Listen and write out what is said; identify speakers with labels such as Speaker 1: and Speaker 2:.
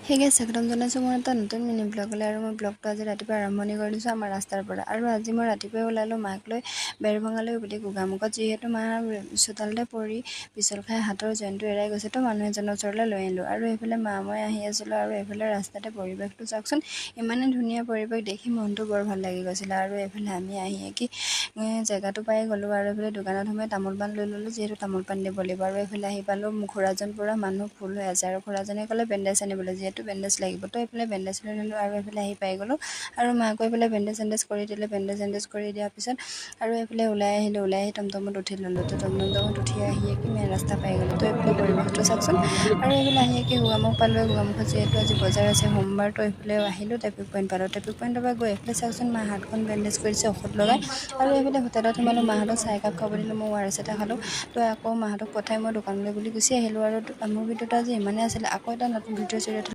Speaker 1: সেই গাইজ স্বাগতম জনাইছোঁ মোৰ এটা নতুন মিনি ব্লগলৈ। আৰু মই ব্লগটো আজি ৰাতিপুৱা আৰম্ভণি কৰি দিছোঁ আমাৰ ৰাস্তাৰ পৰা। আৰু আজি মই ৰাতিপুৱাই ওলালোঁ মাক লৈ বেৰভঙালৈ বুলি গোগামুখত, যিহেতু মা চোতালতে পৰি পিছল খাই হাতৰ জইনটো এৰাই গৈছে, তো মানুহ এজনৰ ওচৰলৈ লৈ আনিলোঁ। আৰু এইফালে মা মই আহি আছিলোঁ, আৰু এইফালে ৰাস্তাতে পৰিৱেশটো চাওকচোন, ইমানেই ধুনীয়া পৰিৱেশ দেখি মনটো বৰ ভাল লাগি গৈছিলে। আৰু এইফালে আমি আহি কি জেগাটো পাই গ'লোঁ, আৰু এইফালে দোকানত সোমাই তামোল পাণ লৈ ল'লোঁ, যিহেতু তামোল পাণ দিব লাগিব। আৰু এইফালে আহি পালোঁ, খুৰাজন পূৰা মানুহ ফুল হৈ আছে, আৰু খুৰাজনে ক'লে বেণ্ডেজ আনিবলৈ, যিহেতু বেণ্ডেজ লাগিব। তো এইফালে বেণ্ডেজ লৈ ল'লোঁ, আৰু এইফালে আহি পাই গ'লোঁ, আৰু মাকো এইফালে বেণ্ডেজ কৰি দিলে। বেণ্ডেজ কৰি দিয়াৰ পিছত আৰু এইফালে ওলাই আহিলোঁ, ওলাই আহি টমটমত উঠি ল'লোঁ। তো টমটমত উঠি আহি কি মেইন ৰাস্তা পাই গ'লোঁ। তো এইফালে পৰিৱেশটো চাওকচোন, আৰু এইফালে আহি কি গোগামুখ পালোঁ। গোগামুখত যিহেতু আজি বজাৰ আছে সোমবাৰ, তো এইফালে আহিলোঁ, ট্ৰেফিক পইণ্ট পালোঁ। ট্ৰেফিক পইণ্টৰ পৰা গৈ এইফালে চাওকচোন, মা হাতখন বেণ্ডেজ কৰিছে ঔষধ লগাই। আৰু এইফালে হোটেলত সোমালোঁ, মাহঁতক চাহ একাপ খাব দিলোঁ, মই ORS এটা খালোঁ। তো আকৌ মাহঁতক পঠাই মই দোকানলৈ বুলি গুচি আহিলোঁ। আৰু মোৰ ভিডিঅ'টো আজি ইমানেই আছিলে। আকৌ এটা নতুন ভিডিঅ' জৰিয়তে